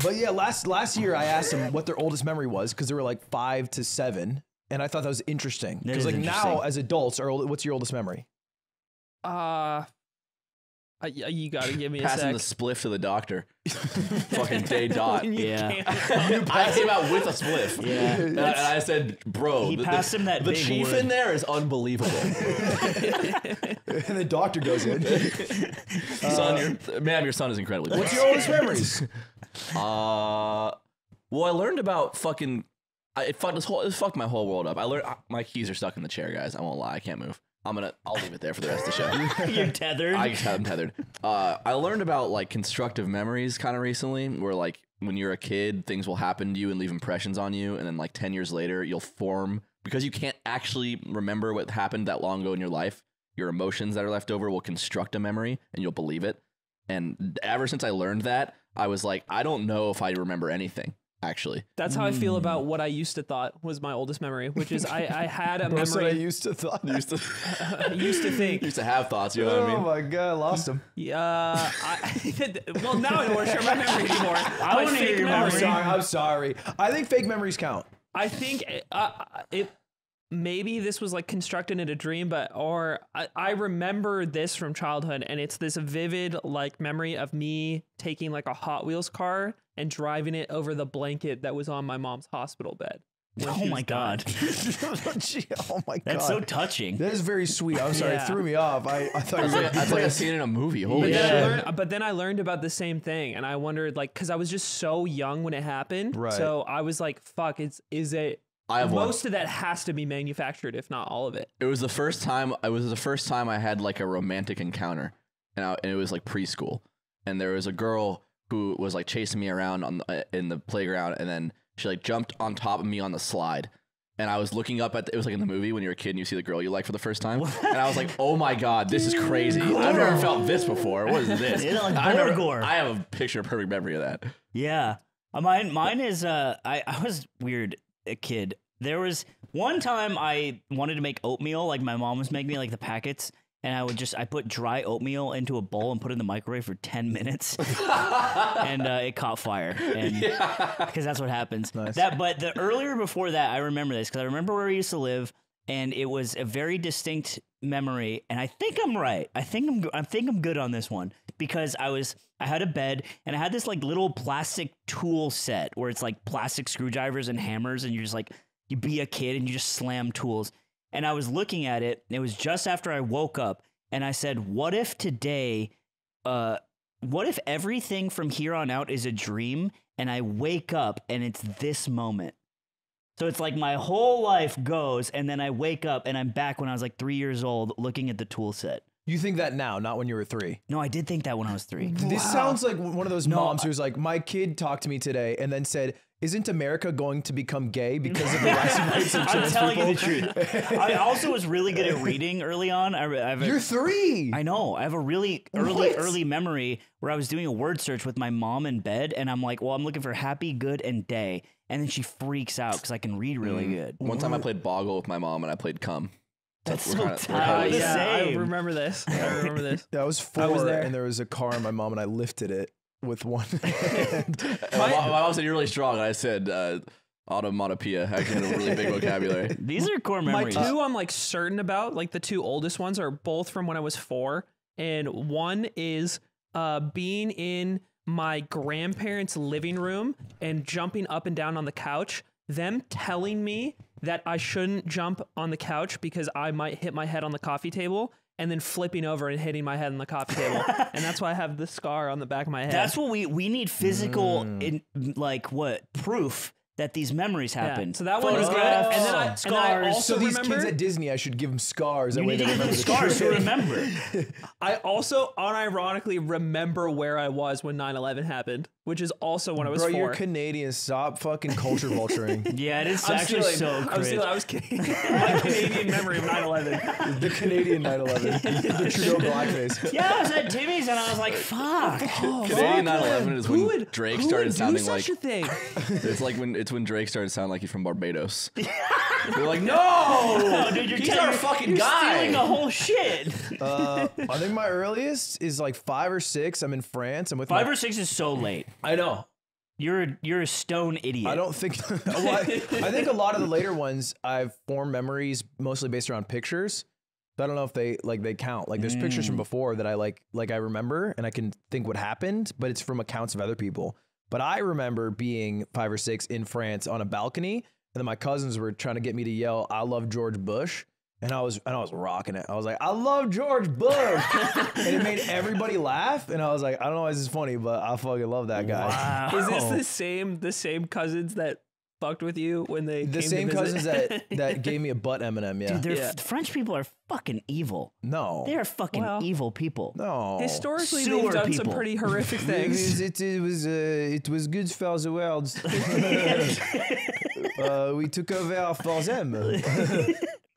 But yeah, last year I asked them what their oldest memory was because they were like 5 to 7, and I thought that was interesting. Because like now as adults, what's your oldest memory? You gotta give me a Passing sec. the spliff to the doctor. Fucking day dot. Yeah. I came out with a spliff. Yeah. And I said, bro, He passed him that the big chief wood. in there is unbelievable. And the doctor goes in. Son, ma'am, your son is incredibly What's your oldest memories? Well, I learned about fucking. It fucked my whole world up. I learned my keys are stuck in the chair, guys. I won't lie, I can't move. I'll leave it there for the rest of the show. You're tethered. I just have them tethered. I learned about like constructive memories kind of recently, where like when you're a kid, things will happen to you and leave impressions on you, and then like 10 years later, you'll form because you can't actually remember what happened that long ago in your life. Your emotions that are left over will construct a memory, and you'll believe it. And ever since I learned that, I was like, I don't know if I remember anything. Actually, That's how I feel about what I used to thought was my oldest memory, which is I had a memory. I used to thought. used to think. used to have thoughts. You know what I mean? Oh my god, I lost him. Yeah. Well, now I don't want to share my memory anymore. I want to hear your memory. I'm sorry. I think fake memories count. I think maybe this was like constructed in a dream, I remember this from childhood, and it's this vivid like memory of me taking like a Hot Wheels car and driving it over the blanket that was on my mom's hospital bed. Oh my god. Oh my god. That's so touching. That is very sweet. I'm sorry, Yeah. It threw me off. I thought you were That's like a scene in a movie. Holy But then I learned about the same thing, and I wondered like, because I was just so young when it happened. Right. So I was like, fuck, is it I have most of that has to be manufactured, if not all of it. It was the first time. I had like a romantic encounter, and it was like preschool, and there was a girl who was like chasing me around in the playground, and then she like jumped on top of me on the slide, and I was looking up it was like in the movie when you're a kid and you see the girl you like for the first time, and I was like, oh my god, this is crazy. I've never felt this before. What is this? It's like I have a picture perfect memory of that. Yeah. Mine is I was weird a kid. There was one time I wanted to make oatmeal, like my mom was making me like the packets, and I put dry oatmeal into a bowl and put it in the microwave for 10 minutes, and it caught fire, and because that's what happens. Nice. But the earlier before that, I remember this because I remember where I used to live, and it was a very distinct memory, and I think I'm right. I think I'm good on this one because I had a bed and I had this like little plastic tool set where it's like plastic screwdrivers and hammers, and you're just like you be a kid and you just slam tools. And I was looking at it, and it was just after I woke up, and I said, what if today, what if everything from here on out is a dream, and I wake up, and it's this moment? So it's like my whole life goes, and then I wake up, and I'm back when I was like 3 years old looking at the tool set. You think that now, not when you were 3. No, I did think that when I was 3. This sounds like one of those moms who's like, my kid talked to me today and then said, isn't America going to become gay because of the rising rates of trans I'm telling people? you the truth. I also was really good at reading early on. You're 3. I know. I have a really early memory where I was doing a word search with my mom in bed, and I'm like, well, I'm looking for happy, good, and day. And then she freaks out because I can read really good. One time I played Boggle with my mom, and I played Cum. That's we're so kinda- tight. Yeah, I Same. remember this. I remember this. I was 4 was there. and there was a car and my mom and I lifted it with one hand. My mom said, you're really strong, and I said, automatopoeia. I actually had a really big vocabulary. These are core My memories. 2 I'm like certain about, like the 2 oldest ones are both from when I was 4, and one is being in my grandparents' living room and jumping up and down on the couch, them telling me that I shouldn't jump on the couch because I might hit my head on the coffee table, and then flipping over and hitting my head on the coffee table. And that's why I have this scar on the back of my head. That's what we need physical proof that these memories happen. Yeah, so that one was good. Photographs, And then I scars. also So these remember, kids at Disney, I should give them scars. You That way need to they give them remember the scars to truth. remember. I also unironically remember where I was when 9/11 happened, which is also when I was Bro, 4. you're Canadian. Stop fucking culture vulturing. Yeah, it is I'm actually stealing. so I'm crazy. stealing. I was kidding. My Canadian memory of 9/11. The Canadian 9/11. The Trudeau blackface. Yeah, I was at Timmy's and I was like, fuck. Canadian 9/11 is when Drake started sounding like such a thing? it's like when Drake started sounding like he's from Barbados. They're like, no, Dude, you're he's our fucking you're guy. stealing the whole shit. I think my earliest is like 5 or 6. I'm in France. I'm with 5 my, or 6 is so late. I know. You're a stone idiot. I don't think. I think a lot of the later ones I've formed memories mostly based around pictures. So I don't know if they count. Like there's pictures from before that I I remember and I can think what happened, but it's from accounts of other people. But I remember being 5 or 6 in France on a balcony, and then my cousins were trying to get me to yell, "I love George Bush." And I was rocking it. I was like, I love George Bush. And it made everybody laugh. And I was like, I don't know why this is funny, but I fucking love that guy. Wow. Is this the same cousins that fucked with you when they The came same to visit? cousins that gave me a butt M&M, yeah. Dude, French people are fucking evil. No. They are fucking evil people. No. Historically, Sewer they've done people. some pretty horrific things. It was good for the world. We took over for them.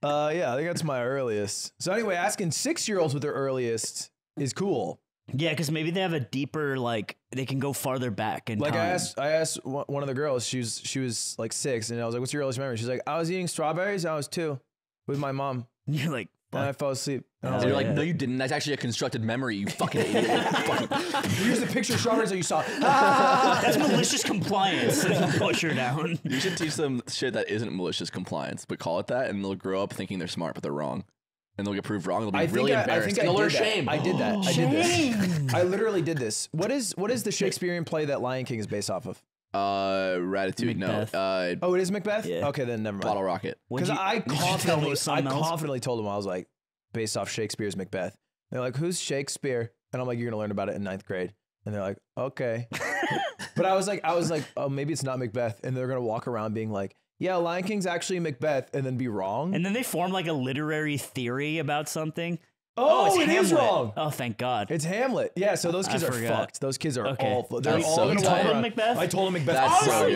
Yeah, I think that's my earliest. So anyway, asking 6-year-olds what their earliest is cool. Yeah, because maybe they have a deeper, like, they can go farther back in Like time. I asked one of the girls, she was like 6, and I was like, what's your earliest memory? She's like, I was eating strawberries, I was 2 with my mom. You're like, And I fell asleep. And I was And you're like, like, no, you didn't. That's actually a constructed memory, you fucking idiot. here's the picture of strawberries that you saw. that's malicious compliance. Push her down. You should teach them shit that isn't malicious compliance, but call it that, and they'll grow up thinking they're smart, but they're wrong. And they'll get proved wrong. They'll be really embarrassed. And they'll learn shame. I did that. I did this. I literally did this. What is the Shakespearean play that Lion King is based off of? Ratatouille. Macbeth. No. Oh, it is Macbeth? Yeah. Okay, then never mind. Bottle Rocket. Because I confidently told them, I was like, based off Shakespeare's Macbeth. They're like, who's Shakespeare? And I'm like, you're gonna learn about it in 9th grade. And they're like, okay. But I was like, oh, maybe it's not Macbeth. And they're gonna walk around being like, yeah, Lion King's actually Macbeth, and then be wrong. And then they form like a literary theory about something. Oh, it's it is Hamlet. wrong. Oh, thank God. It's Hamlet. Yeah, so those kids are forgot. fucked. Those kids are Okay. awful. They're That's all so gonna tight. walk around. Macbeth? I told them Macbeth. That's so good.